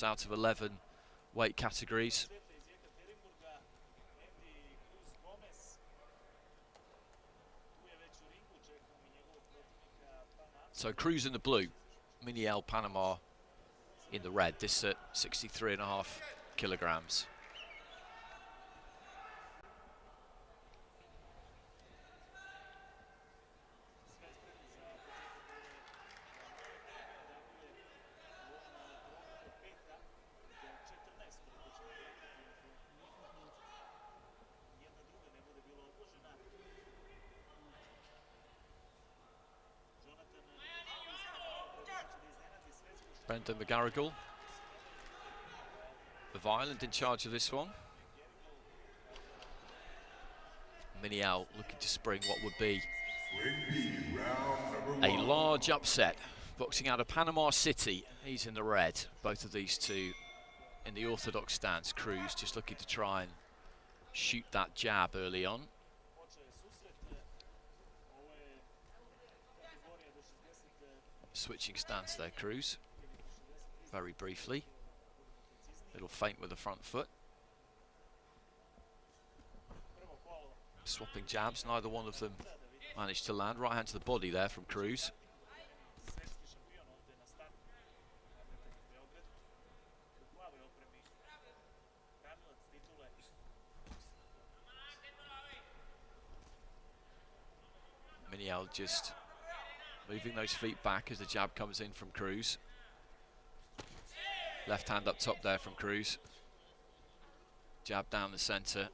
out of 11 weight categories. So Cruz in the blue, Miniel Panama in the red. This at 63.5 kilograms. Brendan McGarrigle, the Violent, in charge of this one. Miniel looking to spring what would be a large upset. Boxing out of Panama City, he's in the red. Both of these two in the orthodox stance. Cruz just looking to try and shoot that jab early on. Switching stance there, Cruz. Very briefly. Little feint with the front foot. Swapping jabs, neither one of them managed to land. Right hand to the body there from Cruz. Miniel just moving those feet back as the jab comes in from Cruz. Left hand up top there from Cruz. Jab down the centre.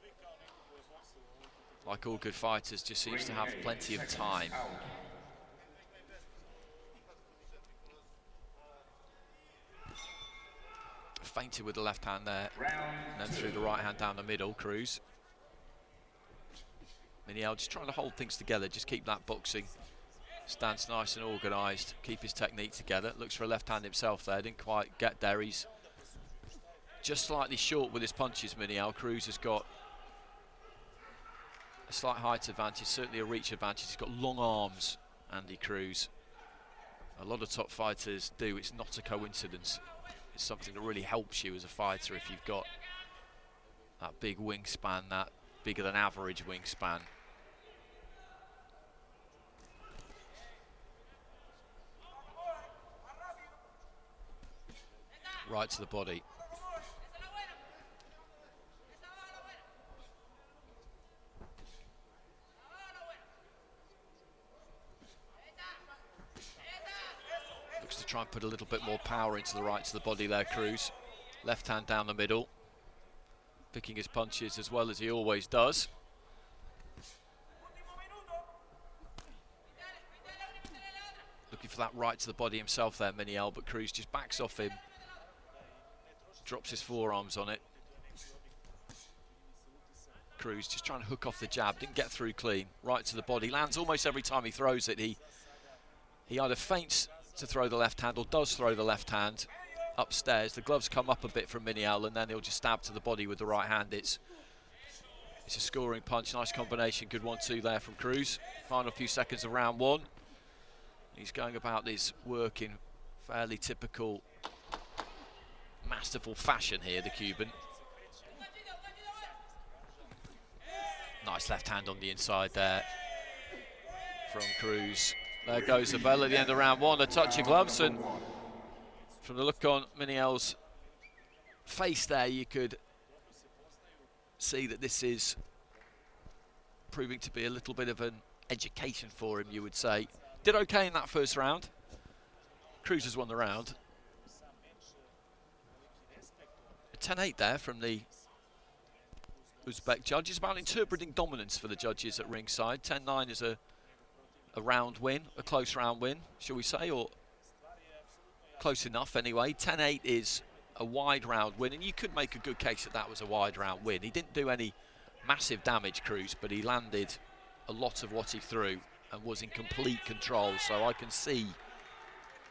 Like all good fighters, just seems to have plenty of time. Feinted with the left hand there. And then through the right hand down the middle, Cruz. Miniel just trying to hold things together, just keep that boxing stance nice and organised, keep his technique together. Looks for a left hand himself there, didn't quite get there. He's just slightly short with his punches, Miniel. Cruz has got a slight height advantage, certainly a reach advantage. He's got long arms, Andy Cruz. A lot of top fighters do. It's not a coincidence. It's something that really helps you as a fighter if you've got that big wingspan, that bigger than average wingspan. Right to the body. Looks to try and put a little bit more power into the right to the body there, Cruz. Left hand down the middle. Picking his punches as well as he always does. Looking for that right to the body himself there, Miniel, but Cruz just backs off him. Drops his forearms on it. Cruz just trying to hook off the jab, didn't get through clean. Right to the body, lands almost every time he throws it. He either feints to throw the left hand or does throw the left hand upstairs. The gloves come up a bit from Miniel and then he'll just stab to the body with the right hand. It's a scoring punch, nice combination, good 1-2 there from Cruz. Final few seconds of round one. He's going about this work in fairly typical, masterful fashion here, the Cuban. Nice left hand on the inside there from Cruz. There goes the bell at the end of round one. A touch of gloves, and from the look on Miniel's face there, you could see that this is proving to be a little bit of an education for him, you would say. Did okay in that first round. Cruz has won the round. 10-8 there from the Uzbek judges, about interpreting dominance for the judges at ringside. 10-9 is a round win, a close round win, shall we say, or close enough anyway. 10-8 is a wide round win, and you could make a good case that that was a wide round win. He didn't do any massive damage, Cruz, but he landed a lot of what he threw and was in complete control, so I can see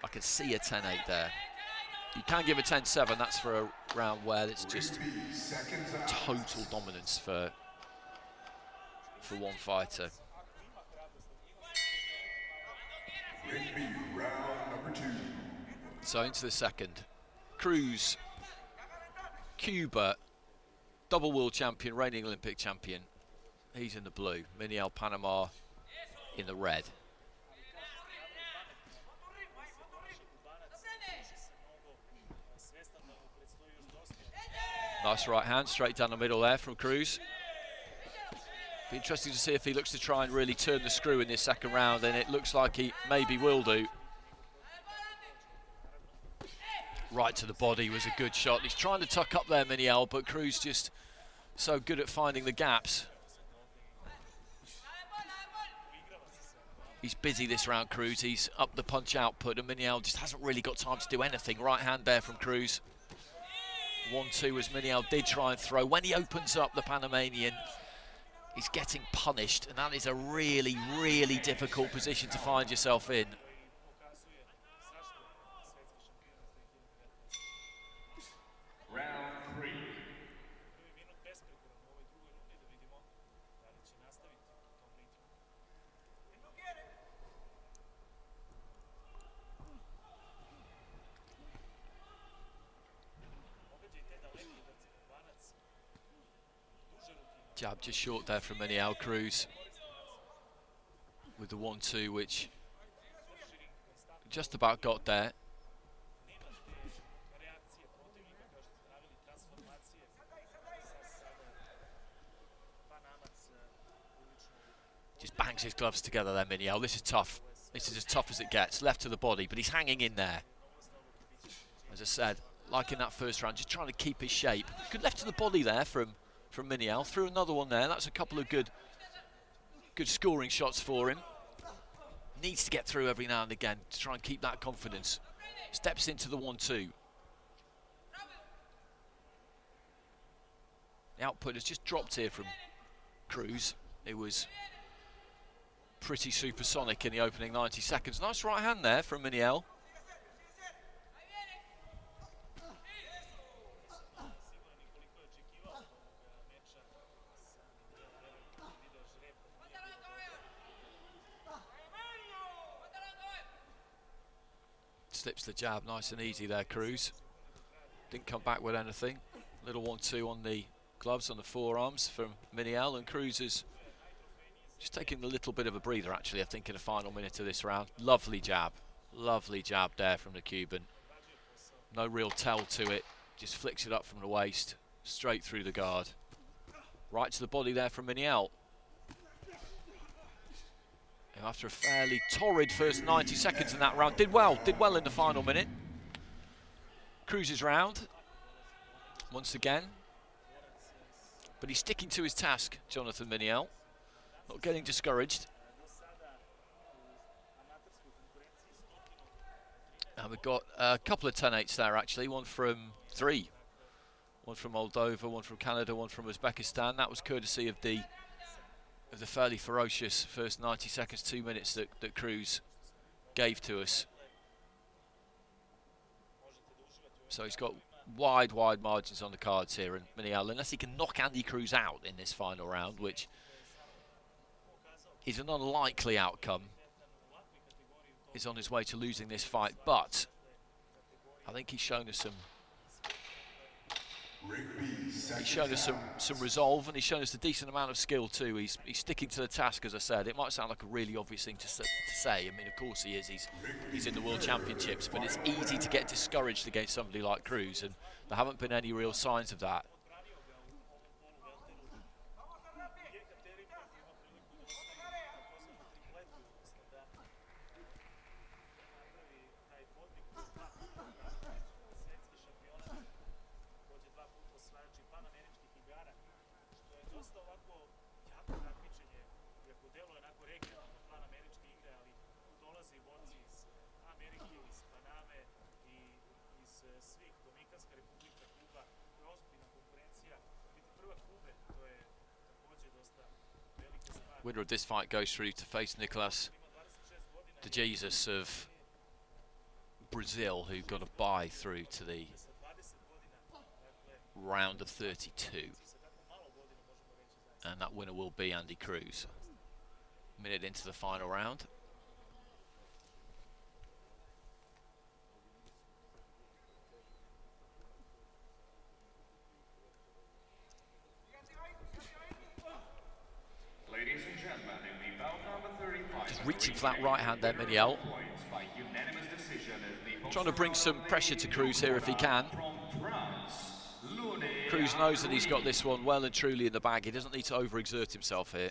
a 10-8 there. You can give a 10-7, that's for a round where it's just total dominance for one fighter. So into the second. Cruz Cuba, double world champion, reigning Olympic champion. He's in the blue. Miniel, Panama in the red. Nice right hand, straight down the middle there from Cruz. Be interesting to see if he looks to try and really turn the screw in this second round, and it looks like he maybe will do. Right to the body was a good shot. He's trying to tuck up there, Miniel, but Cruz just so good at finding the gaps. He's busy this round, Cruz. He's up the punch output, and Miniel just hasn't really got time to do anything. Right hand there from Cruz. 1-2 as Miniel did try and throw. When he opens up, the Panamanian, he's getting punished, and that is a really, really difficult position to find yourself in. Jab just short there from Miniel. Cruz with the 1-2, which just about got there. Just bangs his gloves together there, Miniel. This is tough. This is as tough as it gets. Left to the body, but he's hanging in there. As I said, like in that first round, just trying to keep his shape. Good left to the body there from Miniel. Threw another one there. That's a couple of good scoring shots for him. Needs to get through every now and again to try and keep that confidence. Steps into the 1-2. The output has just dropped here from Cruz. It was pretty supersonic in the opening 90 seconds. Nice right hand there from Miniel. Slips the jab, nice and easy there, Cruz. Didn't come back with anything. Little 1-2 on the gloves, on the forearms from Miniel, and Cruz is just taking a little bit of a breather, actually, I think, in the final minute of this round. Lovely jab there from the Cuban. No real tell to it, just flicks it up from the waist, straight through the guard. Right to the body there from Miniel. After a fairly torrid first 90 seconds in that round, did well in the final minute. Cruz's round, once again. But he's sticking to his task, Jonathan Miniel. Not getting discouraged. And we've got a couple of 10-8s there, actually. One from Moldova, one from Canada, one from Uzbekistan. That was courtesy of the fairly ferocious first 90 seconds, 2 minutes that Cruz gave to us. So he's got wide margins on the cards here, and Miniel, unless he can knock Andy Cruz out in this final round, which is an unlikely outcome, is on his way to losing this fight. But I think he's shown us some resolve, and he's shown us a decent amount of skill too. He's sticking to the task, as I said. It might sound like a really obvious thing to say. I mean, of course he is. He's in the World Championships, but it's easy to get discouraged against somebody like Cruz, and there haven't been any real signs of that. Winner of this fight goes through to face Nicolas de Jesus of Brazil, who got a bye through to the round of 32. And that winner will be Andy Cruz. A minute into the final round. reaching for that right hand there, Miniel. Trying to bring some pressure to Cruz here if he can. Cruz knows that he's got this one well and truly in the bag. He doesn't need to overexert himself here.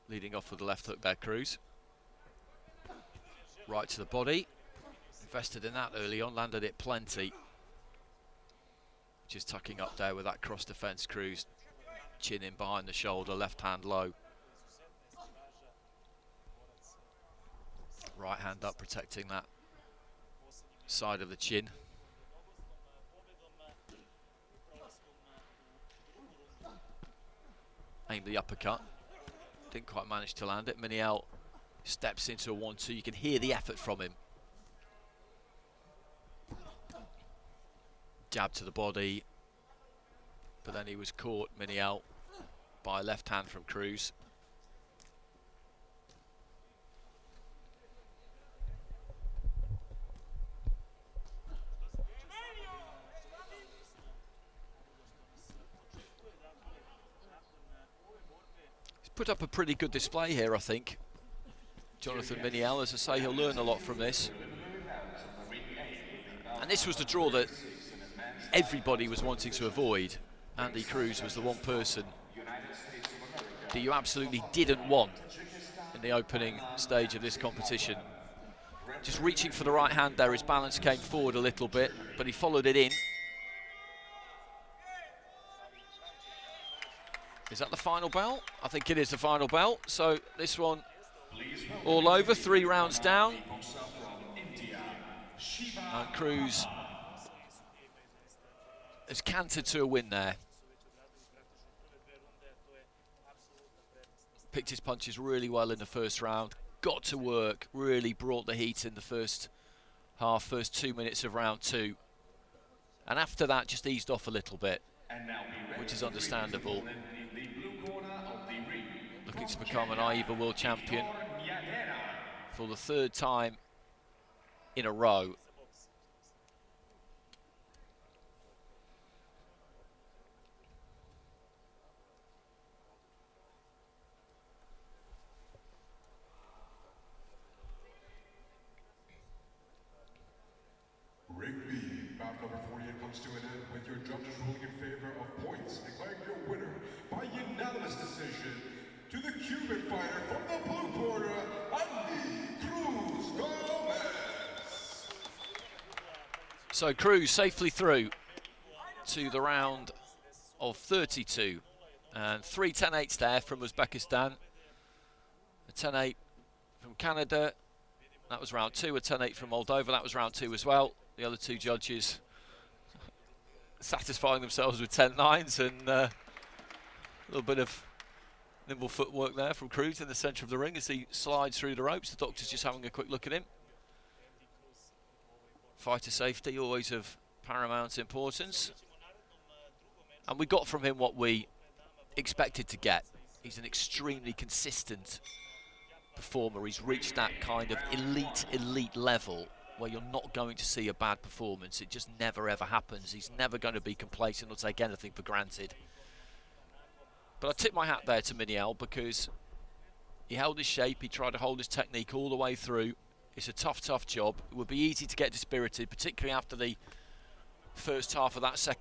Leading off with the left hook there, Cruz. Right to the body. Invested in that early on, landed it plenty. Just tucking up there with that cross defence, Cruz. Chin in behind the shoulder, left hand low. Right hand up, protecting that side of the chin. Aimed the uppercut. Didn't quite manage to land it. Miniel steps into a 1-2. You can hear the effort from him. Jab to the body. But then he was caught, Miniel, by a left hand from Cruz. Put up a pretty good display here, I think. Jonathan Miniel, as I say, he'll learn a lot from this. And this was the draw that everybody was wanting to avoid. Andy Cruz was the one person that you absolutely didn't want in the opening stage of this competition. Just reaching for the right hand there, his balance came forward a little bit, but he followed it in. Is that the final bell? I think it is the final bell. So this one all over, 3 rounds down. And Cruz has cantered to a win there. Picked his punches really well in the first round. Got to work, really brought the heat in the first half, first 2 minutes of round 2. And after that, just eased off a little bit, which is understandable. Looking to become an AIBA world champion for the 3rd time in a row. Ring B, bout number 48 comes to an end with your judges ruling in favor of points, declaring your winner by unanimous decision to the Cuban fighter from the blue corner, Cruz. So Cruz safely through to the round of 32, and 3 10-8s there from Uzbekistan, a 10-8 from Canada. That was round 2. A 10-8 from Moldova. That was round 2 as well. The other 2 judges satisfying themselves with 10-9s, and a little bit of nimble footwork there from Cruz in the centre of the ring as he slides through the ropes. The doctor's just having a quick look at him. Fighter safety, always of paramount importance. And we got from him what we expected to get. He's an extremely consistent performer. He's reached that kind of elite level where you're not going to see a bad performance. It just never ever happens. He's never going to be complacent or take anything for granted. But I tip my hat there to Miniel, because he held his shape, he tried to hold his technique all the way through. It's a tough job. It would be easy to get dispirited, particularly after the first half of that second